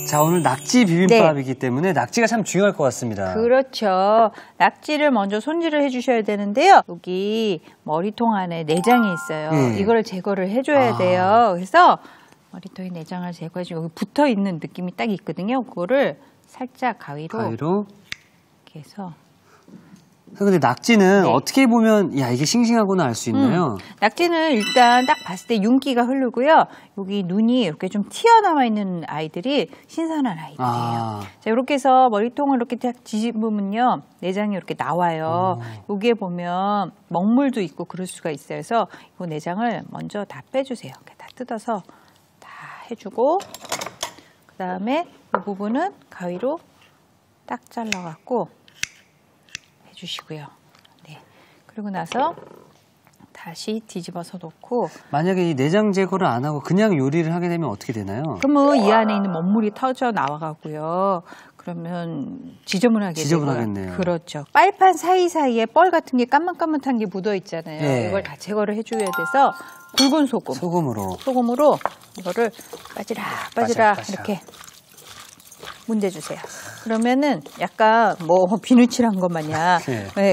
자, 오늘 낙지 비빔밥이기 때문에 낙지가 참 중요할 것 같습니다. 그렇죠. 낙지를 먼저 손질을 해주셔야 되는데요. 여기 머리통 안에 내장이 있어요. 이걸 제거를 해줘야 돼요. 그래서 머리통에 내장을 제거해주고 여기 붙어있는 느낌이 딱 있거든요. 그거를 살짝 가위로 이렇게 해서. 근데 낙지는 어떻게 보면 야 이게 싱싱하구나 알 수 있나요? 낙지는 일단 딱 봤을 때 윤기가 흐르고요. 여기 눈이 이렇게 좀 튀어나와 있는 아이들이 신선한 아이들이에요. 자, 이렇게 해서 머리통을 이렇게 딱 뒤집으면요. 내장이 이렇게 나와요. 여기에 보면 먹물도 있고 그럴 수가 있어요. 그래서 이 내장을 먼저 다 빼주세요. 이렇게 다 뜯어서 다 해주고 그 다음에 이 부분은 가위로 딱 잘라갖고 주시고요. 네. 그리고 나서 다시 뒤집어서 놓고 만약에 이 내장 제거를 안 하고 그냥 요리를 하게 되면 어떻게 되나요? 그러면 이 안에 있는 먹물이 터져 나와가고요. 그러면 지저분하겠네요. 그렇죠. 빨판 사이사이에 뻘 같은 게 까만까만한 게 묻어 있잖아요. 네. 이걸 다 제거를 해줘야 돼서 굵은 소금으로 이거를 바지락 이렇게 문대주세요. 그러면은 약간 뭐 비누칠한 것 마냥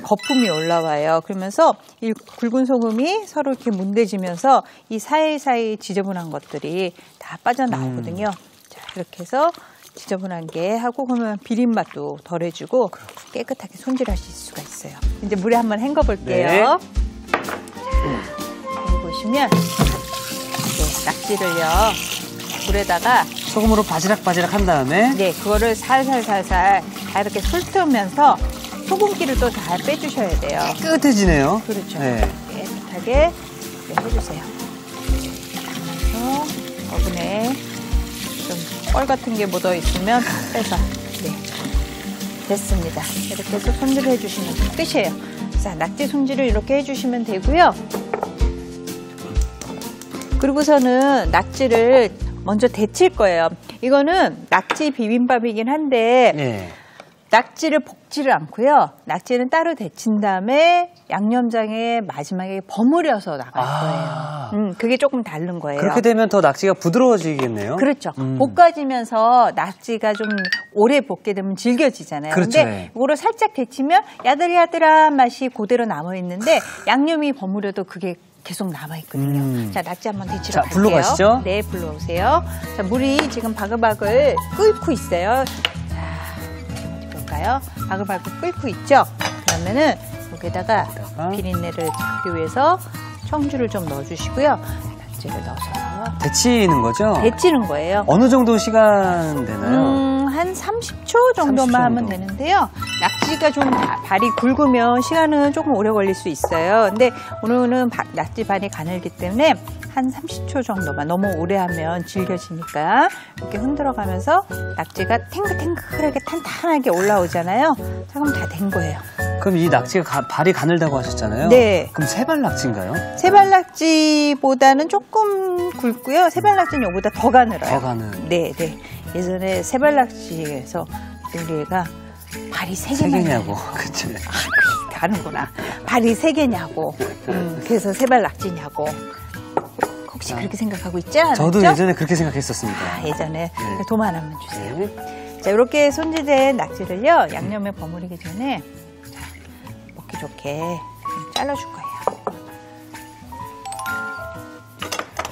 거품이 올라와요. 그러면서 이 굵은 소금이 서로 이렇게 문대지면서 이 사이사이 지저분한 것들이 다 빠져나오거든요. 자, 이렇게 해서 지저분한 게 하고 그러면 비린맛도 덜해주고 깨끗하게 손질하실 수가 있어요. 이제 물에 한번 헹궈 볼게요. 자, 여기 보시면 낙지를요. 물에다가 소금으로 바지락 한 다음에 그거를 살살 다 이렇게 훑으면서 소금기를 또 잘 빼주셔야 돼요. 깨끗해지네요. 그렇죠. 깨끗하게 해주세요. 그래서 어분에 좀 뻘 같은 게 묻어 있으면 빼서 됐습니다. 이렇게 해서 손질을 해주시면 끝이에요. 자, 낙지 손질을 이렇게 해주시면 되고요. 그리고서는 낙지를 먼저 데칠 거예요. 이거는 낙지 비빔밥이긴 한데 낙지를 볶지를 않고요. 낙지는 따로 데친 다음에 양념장에 마지막에 버무려서 나갈 거예요. 그게 조금 다른 거예요. 그렇게 되면 더 낙지가 부드러워지겠네요. 그렇죠. 볶아지면서 낙지가 좀 오래 볶게 되면 질겨지잖아요. 그렇죠. 근데 이거를 살짝 데치면 야들야들한 맛이 그대로 남아있는데 양념이 버무려도 그게 계속 남아있거든요. 자, 낙지 한번 데치러 갈게요. 불러 가시죠. 네, 불러오세요. 자, 물이 지금 바글바글 끓고 있어요. 자, 어디 볼까요? 바글바글 끓고 있죠? 그러면은 여기다가 비린내를 잡기 위해서 청주를 좀 넣어주시고요. 낙지를 넣어서 데치는 거죠? 데치는 거예요. 어느 정도 시간 되나요? 한 30초 정도만 하면 되는데요. 낙지가 좀 발이 굵으면 시간은 조금 오래 걸릴 수 있어요. 근데 오늘은 낙지 발이 가늘기 때문에 한 30초 정도만, 너무 오래 하면 질겨지니까 이렇게 흔들어가면서 낙지가 탱글탱글하게 탄탄하게 올라오잖아요. 자, 그럼 다 된 거예요. 그럼 이 낙지가 발이 가늘다고 하셨잖아요. 네. 그럼 세발 낙지인가요? 세발 낙지보다는 조금 굵고요. 세발 낙지는 이거보다 더 가늘어요. 더 가늘. 네. 예전에 세발 낙지에서 우리 애가 발이 세 개냐고. 그쵸. 다른구나. 발이 세 개냐고. 그래서 세발 낙지냐고. 혹시 그렇게 생각하고 있지 않았죠? 저도 예전에 그렇게 생각했었습니다. 예전에. 돈 하나만 주세요. 자, 이렇게 손질된 낙지를요, 양념에 버무리기 전에 자, 먹기 좋게 잘라줄 거예요.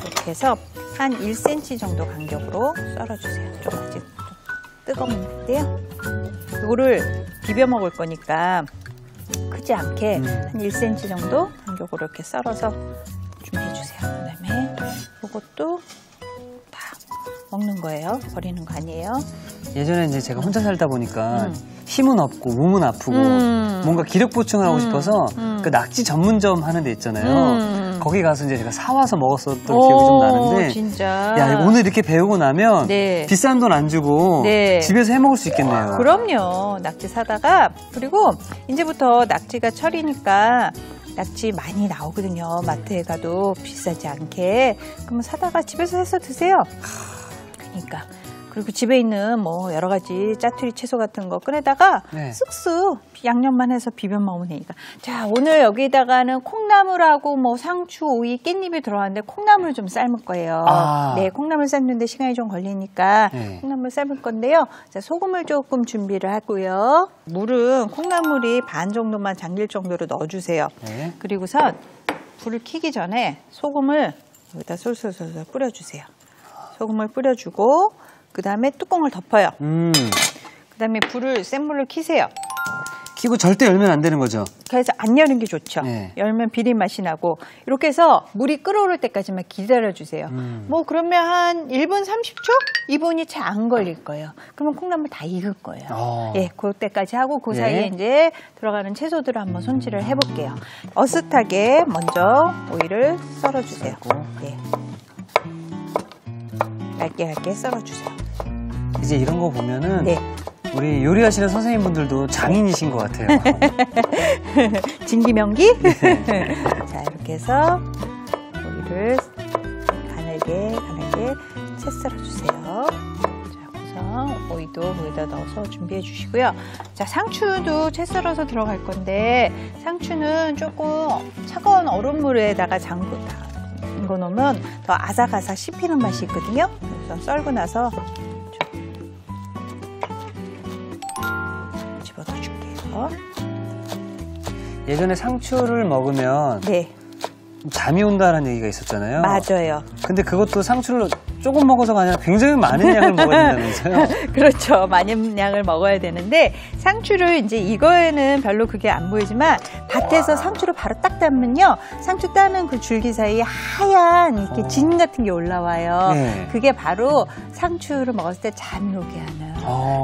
이렇게 해서 한 1cm 정도 간격으로 썰어주세요. 좀 아직 뜨거운데요. 이거를 비벼 먹을 거니까 크지 않게 한 1cm 정도 간격으로 이렇게 썰어서 준비해주세요. 그 다음에 이것도 다 먹는 거예요. 버리는 거 아니에요. 예전에 이제 제가 혼자 살다 보니까 힘은 없고 몸은 아프고 뭔가 기력 보충을 하고 싶어서 그 낙지 전문점 하는 데 있잖아요. 거기 가서 이제 제가 사와서 먹었었던 기억이 좀 나는데 진짜. 야, 오늘 이렇게 배우고 나면 비싼 돈 안 주고 집에서 해 먹을 수 있겠네요. 그럼요. 낙지 사다가 그리고 이제부터 낙지가 철이니까 낙지 많이 나오거든요. 마트에 가도 비싸지 않게. 그러면 사다가 집에서 해서 드세요. 그러니까 그리고 집에 있는 뭐 여러 가지 짜투리 채소 같은 거 꺼내다가 네. 쓱쓱 양념만 해서 비벼 먹으면 되니까. 자, 오늘 여기다가는 콩나물하고 뭐 상추, 오이, 깻잎이 들어갔는데 콩나물 좀 삶을 거예요. 네, 콩나물 삶는데 시간이 좀 걸리니까 네. 콩나물 삶을 건데요. 자, 소금을 조금 준비를 하고요. 물은 콩나물이 반 정도만 잠길 정도로 넣어주세요. 네. 그리고선 불을 켜기 전에 소금을 여기다 솔솔솔솔 뿌려주세요. 소금을 뿌려주고 그 다음에 뚜껑을 덮어요. 그 다음에 센 불을 켜세요. 켜고 절대 열면 안 되는 거죠? 그래서 안 여는 게 좋죠. 네. 열면 비린 맛이 나고 이렇게 해서 물이 끓어오를 때까지만 기다려주세요. 뭐 그러면 한 1분 30초? 2분이 잘 안 걸릴 거예요. 그러면 콩나물 다 익을 거예요. 예, 그때까지 하고 그 사이에 이제 들어가는 채소들을 한번 손질을 해볼게요. 어슷하게 먼저 오이를 썰어주세요. 예. 얇게 썰어주세요. 이제 이런 거 보면은 네. 우리 요리하시는 선생님분들도 장인이신 것 같아요. 진기명기? 자, 이렇게 해서 오이를 가늘게 채 썰어주세요. 자, 우선 오이도 거기다 넣어서 준비해 주시고요. 자, 상추도 채 썰어서 들어갈 건데 상추는 조금 차가운 얼음물에다가 담궈 놓으면 더 아삭아삭 씹히는 맛이 있거든요. 우선 썰고 나서 집어넣어줄게요. 예전에 상추를 먹으면 네. 잠이 온다는 얘기가 있었잖아요. 맞아요. 근데 그것도 상추를 조금 먹어서가 아니라 굉장히 많은 양을 먹어야 된다면서요? 그렇죠. 많은 양을 먹어야 되는데 상추를 이제 이거에는 별로 그게 안 보이지만 밭에서 상추를 바로 딱 따면요. 상추 따는 그 줄기 사이에 하얀 이렇게 진 같은 게 올라와요. 네. 그게 바로 상추를 먹었을 때 잠이 오게 하는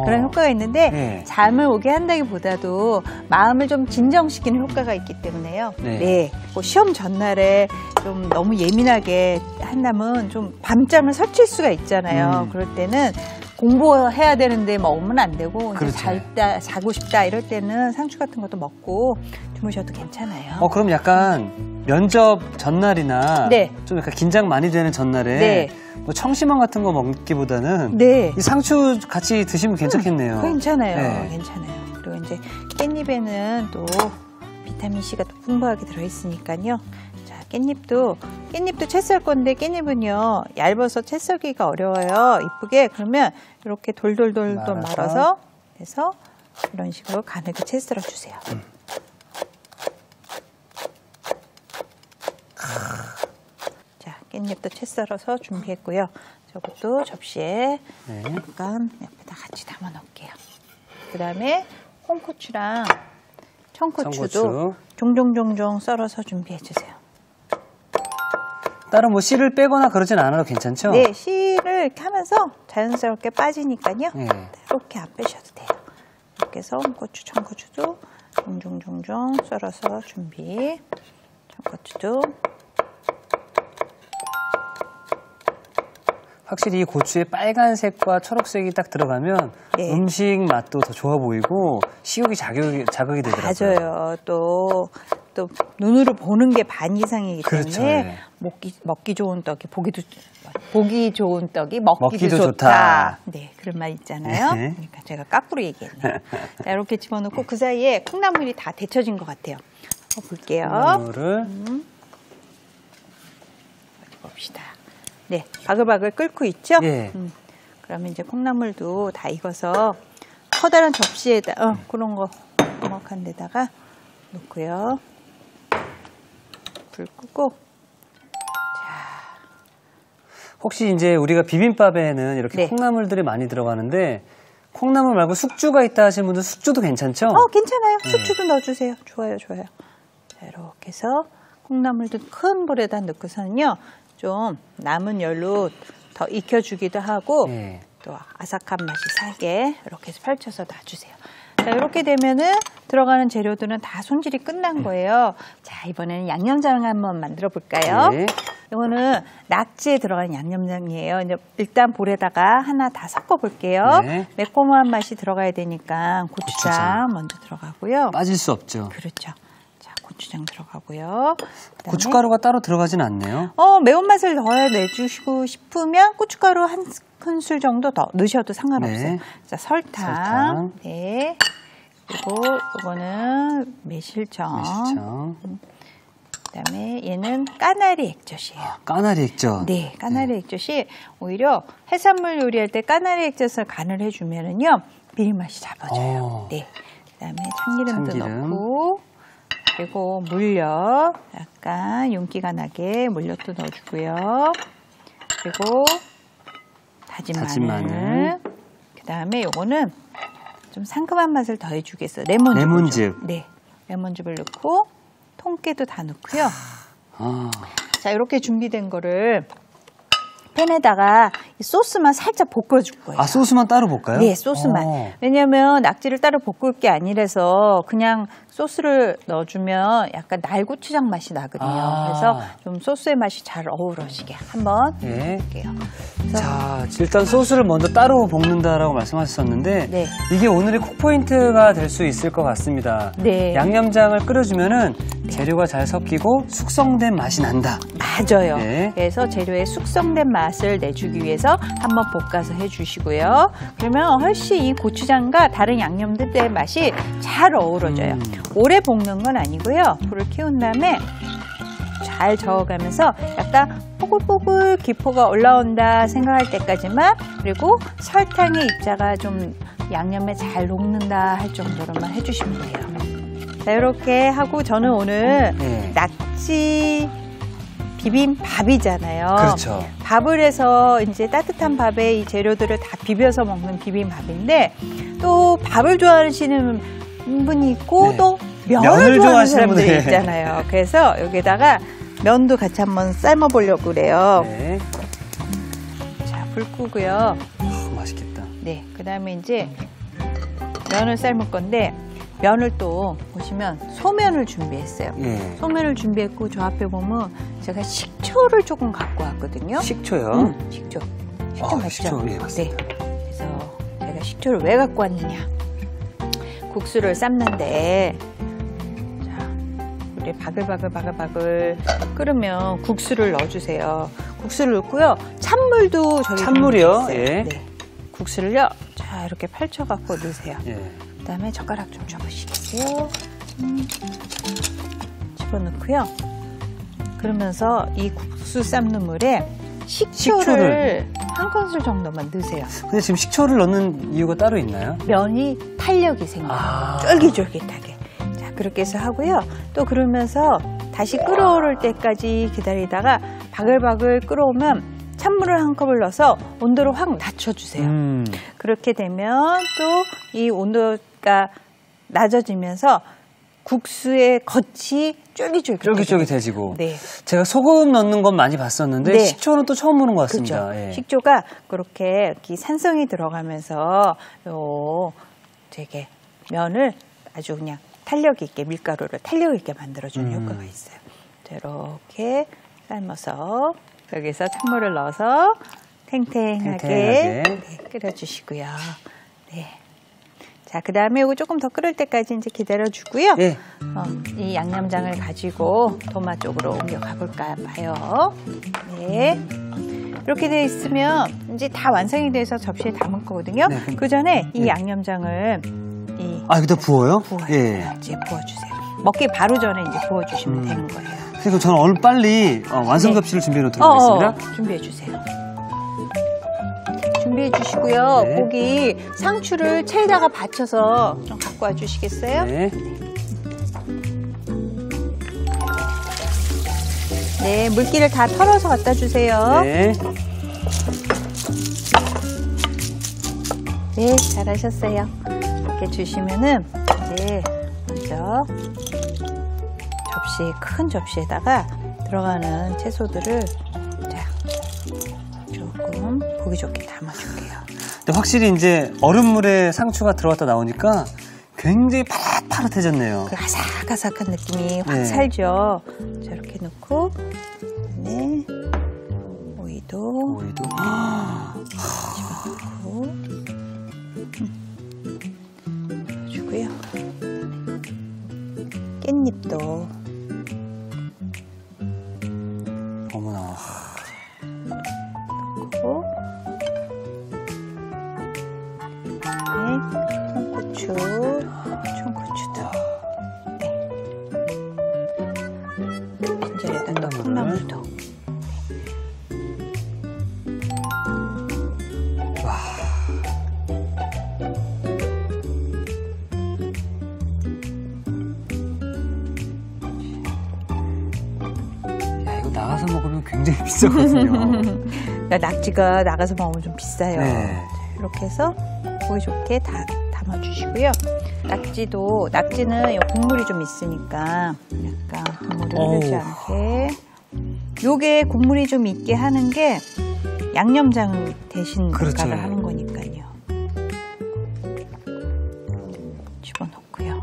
그런 효과가 있는데 네. 잠을 오게 한다기보다도 마음을 좀 진정시키는 효과가 있기 때문에요. 네. 뭐 시험 전날에 좀 너무 예민하게 한다면 좀 밤잠을 설칠 수가 있잖아요. 그럴 때는 공부해야 되는데 먹으면 안 되고 자고 싶다 이럴 때는 상추 같은 것도 먹고 주무셔도 괜찮아요. 그럼 약간 면접 전날이나 네. 좀 약간 긴장 많이 되는 전날에 네. 뭐 청심환 같은 거 먹기보다는 네. 이 상추 같이 드시면 괜찮겠네요. 괜찮아요. 네. 괜찮아요. 그리고 이제 깻잎에는 또 비타민C가 또 풍부하게 들어있으니까요. 자, 깻잎도 채 썰 건데 깻잎은요 얇아서 채 썰기가 어려워요. 이쁘게 그러면 이렇게 돌돌돌 말아서 해서 이런 식으로 가늘게 채 썰어 주세요. 자, 깻잎도 채 썰어서 준비했고요. 저것도 접시에 약간 옆에다 같이 담아 놓을게요. 그 다음에 홍고추랑 청고추도 종종종종 썰어서 준비해 주세요. 따로 뭐 씨를 빼거나 그러진 않아도 괜찮죠? 네, 씨를 이렇게 하면서 자연스럽게 빠지니까요. 네. 이렇게 안 빼셔도 돼요. 이렇게 해서 홍고추, 청고추도 종종종종 썰어서 준비. 청고추도. 확실히 이 고추의 빨간색과 초록색이 딱 들어가면 음식 맛도 더 좋아 보이고 식욕이 자극이 되더라고요. 맞아요. 또 눈으로 보는 게 반 이상이기 때문에 그렇죠, 네. 먹기 좋은 떡이 보기 좋은 떡이 먹기도 좋다. 좋다. 네, 그런 말 있잖아요. 네. 그러니까 제가 까꾸로 얘기했네요. 자, 이렇게 집어넣고 그 사이에 콩나물이 다 데쳐진 것 같아요. 볼게요. 콩나물을 봅시다. 네, 바글바글 끓고 있죠? 예. 그러면 이제 콩나물도 다 익어서 커다란 접시에다 그런 거 넉넉한 데다가 놓고요. 불 끄고. 혹시 이제 우리가 비빔밥에는 이렇게 콩나물들이 많이 들어가는데 콩나물 말고 숙주가 있다 하시는 분들 숙주도 괜찮죠? 괜찮아요. 숙주도 넣어주세요. 좋아요. 자, 이렇게 해서 콩나물도 큰 볼에다 넣고서는요. 좀 남은 열로 더 익혀주기도 하고 또 아삭한 맛이 살게 이렇게 해서 펼쳐서 놔주세요. 자, 이렇게 되면은 들어가는 재료들은 다 손질이 끝난 거예요. 자, 이번에는 양념장 한번 만들어 볼까요? 네. 이거는 낙지에 들어가는 양념장이에요. 이제 일단 볼에다가 하나 다 섞어 볼게요. 네. 매콤한 맛이 들어가야 되니까 고추장 먼저 들어가고요. 빠질 수 없죠. 그렇죠. 자, 고추장 들어가고요. 고춧가루가 따로 들어가진 않네요. 매운맛을 더 내주시고 싶으면 고춧가루 한 큰술 정도 더 넣으셔도 상관없어요. 네. 자, 설탕. 네. 그리고 이거는 매실청. 그다음에 얘는 까나리 액젓이에요. 까나리 액젓. 네, 까나리 액젓이 오히려 해산물 요리할 때 까나리 액젓을 간을 해주면은요 비린 맛이 잡아줘요. 네. 그다음에 참기름도 넣고 그리고 물엿 약간 윤기가 나게 물엿도 넣어주고요. 그리고 다진 마늘. 그다음에 요거는 좀 상큼한 맛을 더해주겠어요. 레몬즙. 네, 레몬즙을 넣고 통깨도 다 넣고요. 자, 이렇게 준비된 거를 팬에다가 이 소스만 살짝 볶아줄 거예요. 아, 소스만 따로 볶아요? 네, 소스만. 왜냐하면 낙지를 따로 볶을 게 아니라서 그냥 소스를 넣어주면 약간 날고추장 맛이 나거든요. 그래서 좀 소스의 맛이 잘 어우러지게 한번 해볼게요. 자, 일단 소스를 먼저 따로 볶는다라고 말씀하셨었는데 네. 이게 오늘의 쿡포인트가 될 수 있을 것 같습니다. 네. 양념장을 끓여주면은 재료가 잘 섞이고 숙성된 맛이 난다. 맞아요. 네. 그래서 재료의 숙성된 맛을 내주기 위해서 한번 볶아서 해주시고요. 그러면 훨씬 이 고추장과 다른 양념들의 맛이 잘 어우러져요. 오래 볶는 건 아니고요. 불을 키운 다음에 잘 저어가면서 약간 뽀글뽀글 기포가 올라온다 생각할 때까지만, 그리고 설탕의 입자가 좀 양념에 잘 녹는다 할 정도로만 해주시면 돼요. 자, 이렇게 하고 저는 오늘 낙지 비빔밥이잖아요. 그렇죠. 밥을 해서 이제 따뜻한 밥에 이 재료들을 다 비벼서 먹는 비빔밥인데, 또 밥을 좋아하시는 분이 있고 또 면을 좋아하는 사람들이 있잖아요. 그래서 여기다가 면도 같이 한번 삶아 보려고 그래요. 네. 자, 불 끄고요. 맛있겠다. 네, 그 다음에 이제 면을 삶을 건데, 면을 또 보시면 소면을 준비했어요. 소면을 준비했고, 저 앞에 보면 제가 식초를 조금 갖고 왔거든요. 식초요? 식초. 식초 맞죠? 식초, 예, 맞습니다. 네. 그래서 제가 식초를 왜 갖고 왔느냐. 국수를 삶는데, 자, 우리 바글바글 끓으면 국수를 넣어주세요. 국수를 넣고요. 찬물도 저기 찬물이요? 예. 네. 국수를요. 자, 이렇게 펼쳐갖고 넣으세요. 예. 그 다음에 젓가락 좀 줘보시겠어요? 집어넣고요. 그러면서 이 국수 삶는 물에 식초를 한 큰술 정도만 넣으세요. 근데 지금 식초를 넣는 이유가 따로 있나요? 면이 탄력이 생겨요. 쫄깃쫄깃하게. 자, 그렇게 해서 하고요. 또 그러면서 다시 끓어오를 때까지 기다리다가 바글바글 끓어오면 찬물을 한 컵을 넣어서 온도를 확 낮춰주세요. 그렇게 되면 또 이 온도가 낮아지면서 국수의 겉이 쫄깃쫄깃해지고. 네. 제가 소금 넣는 건 많이 봤었는데 식초는 또 처음 보는 것 같습니다. 그렇죠. 예. 식초가 그렇게 산성이 들어가면서 되게 면을 아주 그냥 탄력 있게, 밀가루를 탄력 있게 만들어주는 효과가 있어요. 이렇게 삶아서 여기서 찬물을 넣어서 탱탱하게 끓여주시고요. 네. 자, 그 다음에 이거 조금 더 끓을 때까지 이제 기다려주고요. 네. 이 양념장을 가지고 도마 쪽으로 옮겨가 볼까 봐요. 네. 이렇게 되어 있으면 이제 다 완성이 돼서 접시에 담을 거거든요. 네. 그 전에 이 양념장을 여기다 부어요? 부어요. 예. 이제 부어주세요. 먹기 바로 전에 이제 부어주시면 되는 거예요. 그러니까 저는 오늘 빨리 완성 접시를 준비해 놓도록 하겠습니다. 준비해 주세요. 준비해 주시고요. 네. 고기 상추를 체에다가 받쳐서 좀 갖고 와 주시겠어요? 네. 네, 물기를 다 털어서 갖다 주세요. 네. 네, 잘하셨어요. 이렇게 주시면은 이제 먼저 큰 접시에다가 들어가는 채소들을 조금 보기 좋게 담아줄게요. 근데 확실히 이제 얼음물에 상추가 들어갔다 나오니까 굉장히 파릇파릇해졌네요. 그 아삭아삭한 느낌이 확 살죠. 자, 이렇게 넣고, 그다음에 오이도 집어넣고 넣어주고요. 깻잎도. 어머나. 넣고, 청고추도. 네. 빈자리에다 콩나물도. 나가서 먹으면 굉장히 비싸거든요. 낙지가 나가서 먹으면 좀 비싸요. 네. 이렇게 해서 보기 좋게 다 담아주시고요. 낙지는 국물이 좀 있으니까 약간 국물을 흐르지 않게. 요게 국물이 좀 있게 하는 게 양념장 대신 그렇죠. 가를 하는 거니까요. 집어넣고요.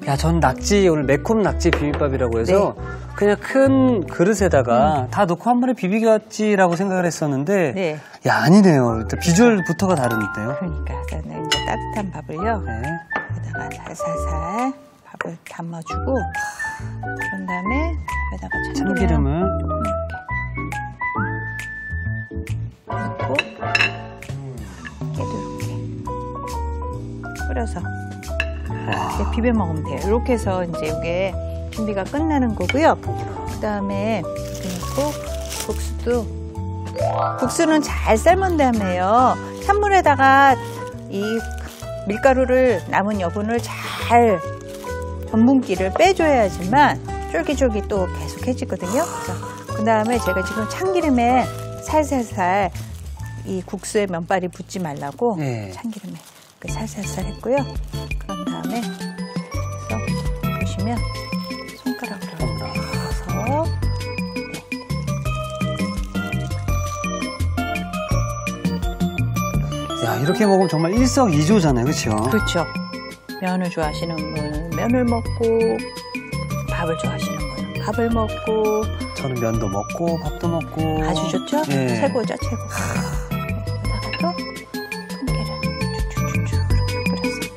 야, 전 오늘 매콤 낙지 비빔밥이라고 해서 네. 그냥 큰 그릇에다가 다 넣고 한 번에 비비겠지라고 생각을 했었는데, 네. 야, 아니네요. 일단 비주얼부터가 다른데요. 그러니까 저는 이제 따뜻한 밥을요. 네. 여기다가 살살살 밥을 담아주고, 그런 다음에 여기다가 참기름을 조금 이렇게 넣고, 깨도 이렇게 뿌려서 이제 비벼 먹으면 돼요. 이렇게 해서 이제 이게 준비가 끝나는 거고요. 그 다음에 이렇게 넣고 국수는 잘 삶은 다음에요. 찬물에다가 이 밀가루를 남은 여분을 잘 전분기를 빼줘야지만 쫄깃쫄깃 또 계속 해지거든요. 그 다음에 제가 지금 참기름에 살살살 이 국수에 면발이 붙지 말라고 네. 참기름에 살살살 했고요. 그런 다음에 그래서 보시면 손가락으로 넣어서 야, 이렇게 먹으면 정말 일석이조잖아요. 그렇죠? 그렇죠. 면을 좋아하시는 분은 면을 먹고 밥을 좋아하시는 분은 밥을 먹고 저는 면도 먹고 밥도 먹고 아주 좋죠? 네. 최고죠, 최고. 여기다가 또 참기름 쭉쭉쭉쭉 이렇게 뿌렸습니다.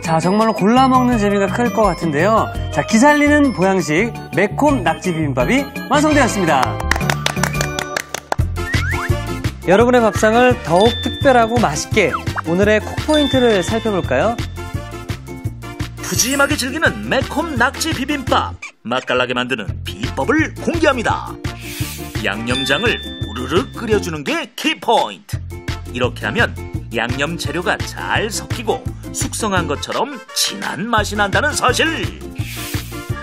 자, 정말로 골라 먹는 재미가 클 것 같은데요. 자, 기살리는 보양식 매콤 낙지 비빔밥이 완성되었습니다. 여러분의 밥상을 더욱 특별하고 맛있게 오늘의 콕포인트를 살펴볼까요? 푸짐하게 즐기는 매콤 낙지 비빔밥, 맛깔나게 만드는 비법을 공개합니다. 양념장을 우르르 끓여주는 게 키포인트. 이렇게 하면 양념 재료가 잘 섞이고 숙성한 것처럼 진한 맛이 난다는 사실.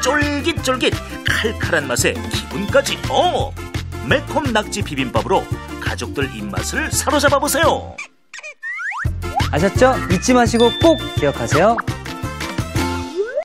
쫄깃쫄깃 칼칼한 맛에 기분까지 업! 매콤 낙지 비빔밥으로 가족들 입맛을 사로잡아 보세요. 아셨죠? 잊지 마시고 꼭 기억하세요.